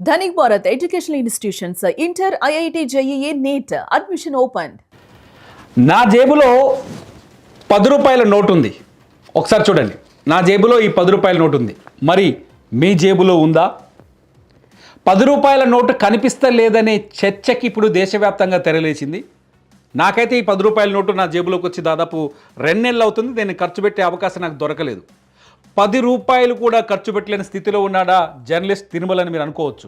Dhanik Bharat Educational Institutions, Inter, IIT, JEE, NEET, admission opened. నా జేబులో 10 రూపాయల note ఉంది. ఒకసారి చూడండి, నా జేబులో ఈ 10 రూపాయల నోటు ఉంది. మరి మీ జేబులో ఉందా? 10 రూపాయల నోటు కనిపిస్తలేదనే చర్చకి ఇప్పుడు దేశవ్యాప్తంగా తెరలేచింది. నాకైతే ఈ 10 రూపాయల నోటు నా జేబులోకి వచ్చి దాదాపు 2 నెలలు అవుతుంది. దీన్ని ఖర్చు పెట్టే అవకాశం నాకు దొరకలేదు. 10 రూపాయలు కూడా ఖర్చు పెట్టలేని స్థితిలో ఉన్నాడా జర్నలిస్ట్ తిరుమల అని మీరు అనుకోవచ్చు.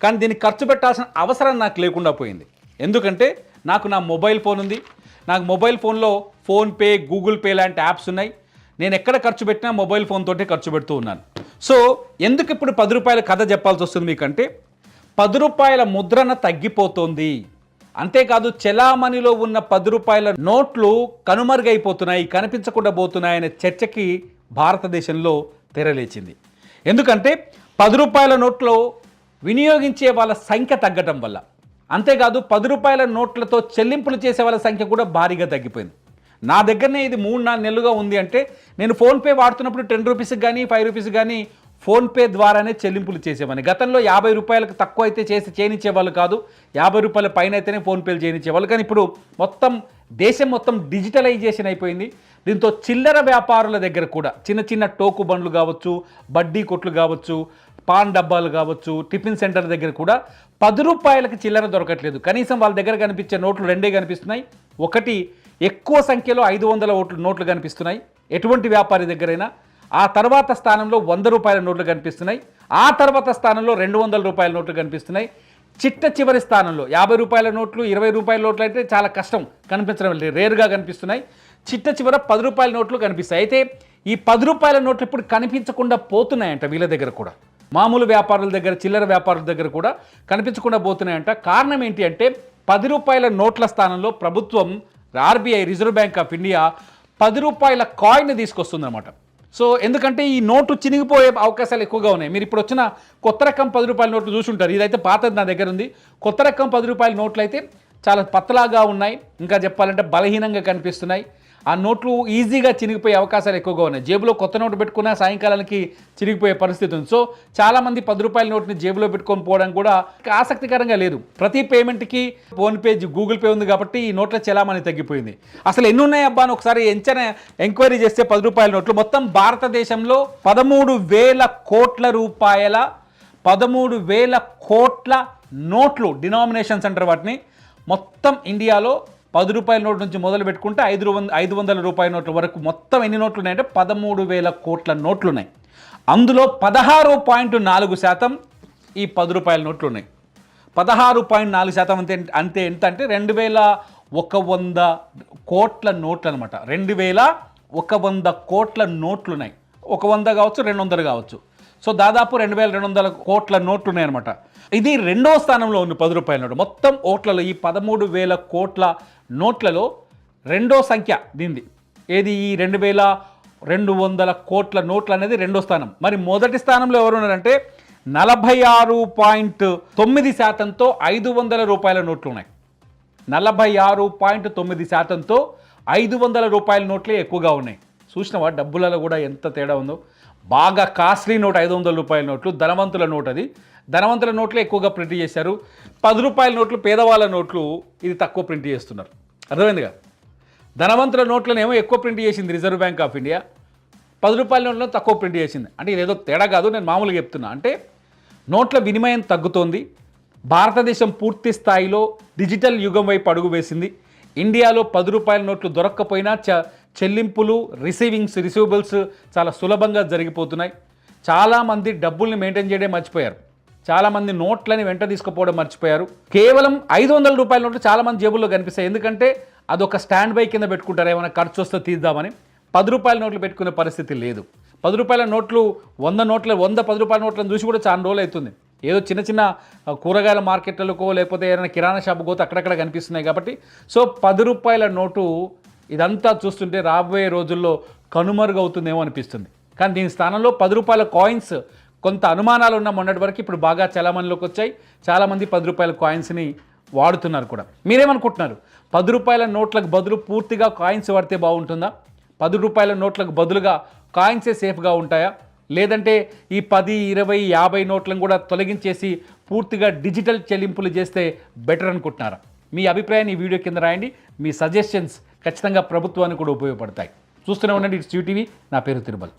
కానీ దీన్ని ఖర్చు పెట్టాల్సిన అవసరం నాకు లేకుండా పోయింది. ఎందుకంటే నాకు నా మొబైల్ ఫోన్ ఉంది. నాకు మొబైల్ ఫోన్లో ఫోన్పే, గూగుల్ పే లాంటి యాప్స్ ఉన్నాయి. నేను ఎక్కడ ఖర్చు పెట్టినా మొబైల్ ఫోన్ తోటే ఖర్చు పెడుతూ ఉన్నాను. సో ఎందుకు ఇప్పుడు 10 రూపాయల కథ చెప్పాల్సి వస్తుంది మీకంటే, 10 రూపాయల ముద్రణ తగ్గిపోతుంది. అంతేకాదు చెలామణిలో ఉన్న 10 రూపాయల నోట్లు కనుమరుగైపోతున్నాయి, కనిపించకుండా పోతున్నాయనే చర్చకి భారతదేశంలో తెరలేచింది. ఎందుకంటే 10 రూపాయల నోట్లో వినియోగించే వాళ్ళ సంఖ్య తగ్గటం వల్ల, అంతేకాదు 10 రూపాయల నోట్లతో చెల్లింపులు చేసే వాళ్ళ సంఖ్య కూడా భారీగా తగ్గిపోయింది. నా దగ్గరనే ఇది 3-4 నెలలుగా ఉంది. అంటే నేను ఫోన్పే వాడుతున్నప్పుడు 10 రూపీస్కి కానీ 5 రూపీస్కి కానీ ఫోన్పే ద్వారానే చెల్లింపులు చేసేవాడిని. గతంలో 50 రూపాయలకు తక్కువ అయితే చేయనిచ్చేవాళ్ళు కాదు, 50 రూపాయల పైన అయితేనే ఫోన్పేలు చేయనిచ్చేవాళ్ళు. కానీ ఇప్పుడు మొత్తం దేశం మొత్తం డిజిటలైజేషన్ అయిపోయింది. దీంతో చిల్లర వ్యాపారుల దగ్గర కూడా చిన్న చిన్న టోకు బండ్లు కావచ్చు, బడ్డీ కొట్లు కావచ్చు, పాన్ డబ్బాలు కావచ్చు, టిఫిన్ సెంటర్ దగ్గర కూడా 10 రూపాయలకి చిల్లర దొరకట్లేదు. కనీసం వాళ్ళ దగ్గర కనిపించే నోట్లు 2 కనిపిస్తున్నాయి. ఒకటి ఎక్కువ సంఖ్యలో 500 నోట్లు కనిపిస్తున్నాయి ఎటువంటి వ్యాపారి దగ్గరైనా. ఆ తర్వాత స్థానంలో 100 రూపాయల నోట్లు కనిపిస్తున్నాయి. ఆ తర్వాత స్థానంలో 200 రూపాయల నోట్లు కనిపిస్తున్నాయి. చివరి స్థానంలో 50 రూపాయల నోట్లు, 20 రూపాయల నోట్లు అయితే చాలా కష్టం, కనిపించడం రేరుగా కనిపిస్తున్నాయి. చివర 10 రూపాయల నోట్లు కనిపిస్తాయి. అయితే ఈ 10 రూపాయల నోట్లు ఇప్పుడు కనిపించకుండా పోతున్నాయంట వీళ్ళ దగ్గర కూడా. మామూలు వ్యాపారుల దగ్గర, చిల్లర వ్యాపారుల దగ్గర కూడా కనిపించకుండా పోతున్నాయంట. కారణం ఏంటి అంటే 10 రూపాయల నోట్ల స్థానంలో ప్రభుత్వం, RBI, reserve bank of India 10 రూపాయల కాయిన్ తీసుకొస్తుందన్నమాట. సో ఎందుకంటే ఈ నోటు చినిగిపోయే అవకాశాలు ఎక్కువగా ఉన్నాయి. మీరు ఇప్పుడు వచ్చిన కొత్త రకం 10 రూపాయల నోట్లు చూసుంటారు. ఇదైతే పాతది నా దగ్గర ఉంది. కొత్త రకం 10 రూపాయల నోట్లు అయితే చాలా పతలాగా ఉన్నాయి, ఇంకా చెప్పాలంటే బలహీనంగా కనిపిస్తున్నాయి. ఆ నోట్లు ఈజీగా చినిగిపోయే అవకాశాలు ఎక్కువగా ఉన్నాయి. జేబులో కొత్త నోటు పెట్టుకున్నా సాయంకాలానికి చినిగిపోయే పరిస్థితి ఉంది. సో చాలామంది 10 రూపాయల నోట్ని జేబులో పెట్టుకొని పోవడం కూడా ఆసక్తికరంగా లేదు. ప్రతి పేమెంట్కి ఫోన్పే, గూగుల్ పే ఉంది కాబట్టి ఈ నోట్ల చలామణి తగ్గిపోయింది. అసలు ఎన్ని ఉన్నాయి అబ్బా అని ఒకసారి ఎంక్వైరీ చేస్తే 10 రూపాయల నోట్లు మొత్తం భారతదేశంలో 13,000 కోట్ల రూపాయల 13,000 కోట్ల నోట్లు, డినామినేషన్స్ అంటారు వాటిని. మొత్తం ఇండియాలో 10 రూపాయల నోటు నుంచి మొదలు పెట్టుకుంటే 500 రూపాయల నోట్ల వరకు మొత్తం ఎన్ని నోట్లు ఉన్నాయంటే 13,000 కోట్ల నోట్లు ఉన్నాయి. అందులో 16.4% ఈ 10 రూపాయల నోట్లు ఉన్నాయి. 16.4% అంటే ఎంత అంటే 2,100 కోట్ల నోట్లు అనమాట. 2,100 కోట్ల నోట్లు ఉన్నాయి. 100 కావచ్చు, 200 కావచ్చు. సో దాదాపు 2,200 కోట్ల నోట్లు ఉన్నాయన్నమాట. ఇది 2వ స్థానంలో ఉంది 10 రూపాయల నోటు. మొత్తం ఓట్లలో ఈ 13,000 కోట్ల నోట్లలో 2వ సంఖ్య దీనిది. ఏది? ఈ 2,200 కోట్ల నోట్లు అనేది 2వ స్థానం. మరి మొదటి స్థానంలో ఎవరు ఉన్నారంటే 46.9%తో 500 రూపాయల నోట్లు ఉన్నాయి. 46.9%తో 500 రూపాయల నోట్లే ఎక్కువగా ఉన్నాయి. చూసినవా డబ్బులలో కూడా ఎంత తేడా ఉందో. బాగా కాస్ట్లీ నోట్ 500 రూపాయల నోట్లు, ధనవంతుల నోట్. అది ధనవంతుల నోట్లు ఎక్కువగా ప్రింట్ చేశారు. 10 రూపాయల నోట్లు, పేదవాళ్ళ నోట్లు ఇది తక్కువ ప్రింట్ చేస్తున్నారు. అర్థమైందిగా? ధనవంతుల నోట్లనేమో ఎక్కువ ప్రింట్ చేసింది రిజర్వ్ బ్యాంక్ ఆఫ్ ఇండియా, 10 రూపాయల నోట్లను తక్కువ ప్రింట్ చేసింది. అంటే ఇదేదో తేడా కాదు, నేను మామూలుగా చెప్తున్నా. అంటే నోట్ల వినిమయం తగ్గుతోంది. భారతదేశం పూర్తి స్థాయిలో డిజిటల్ యుగం వైపు అడుగు వేసింది. ఇండియాలో 10 రూపాయల నోట్లు దొరక్కపోయినా చెల్లింపులు, రిసీవబుల్స్ చాలా సులభంగా జరిగిపోతున్నాయి. చాలామంది డబ్బుల్ని మెయింటైన్ చేయడం మర్చిపోయారు. చాలామంది నోట్లని వెంట తీసుకుపోవడం మర్చిపోయారు. కేవలం 500 రూపాయల నోట్లు చాలామంది జేబుల్లో కనిపిస్తాయి. ఎందుకంటే అదొక స్టాండ్ బై కింద పెట్టుకుంటారు, ఏమైనా ఖర్చు వస్తే తీద్దామని. 10 రూపాయల నోట్లు పెట్టుకునే పరిస్థితి లేదు. 10 రూపాయల నోట్లు 100 10 రూపాయల నోట్లను చూసి కూడా చాలా రోజులు అవుతుంది. ఏదో చిన్న చిన్న కూరగాయల మార్కెట్లకో లేకపోతే ఏదైనా కిరాణా షాపుకో అక్కడక్కడ కనిపిస్తున్నాయి కాబట్టి. సో 10 రూపాయల నోటు ఇదంతా చూస్తుంటే రాబోయే రోజుల్లో కనుమరుగవుతుందేమో అనిపిస్తుంది. కానీ దీని స్థానంలో 10 రూపాయల కాయిన్స్ కొంత అనుమానాలు ఉన్న మొన్నటి వరకు ఇప్పుడు బాగా చలామణిలోకి వచ్చాయి. చాలామంది 10 రూపాయల కాయిన్స్ని వాడుతున్నారు కూడా. మీరేమనుకుంటున్నారు? 10 రూపాయల నోట్లకు బదులు పూర్తిగా కాయిన్స్ వాడితే బాగుంటుందా? 10 రూపాయల నోట్లకు బదులుగా కాయిన్సే సేఫ్గా ఉంటాయా? లేదంటే ఈ 10, 20, 50 నోట్లను కూడా తొలగించేసి పూర్తిగా డిజిటల్ చెల్లింపులు చేస్తే బెటర్ అనుకుంటున్నారా? మీ అభిప్రాయాన్ని ఈ వీడియో కింద రాయండి. మీ సజెషన్స్ ఖచ్చితంగా ప్రభుత్వానికి కూడా ఉపయోగపడతాయి. చూస్తూనే ఉండండి, ఇట్స్ యూటీవీ. నా పేరు తిరుమల్.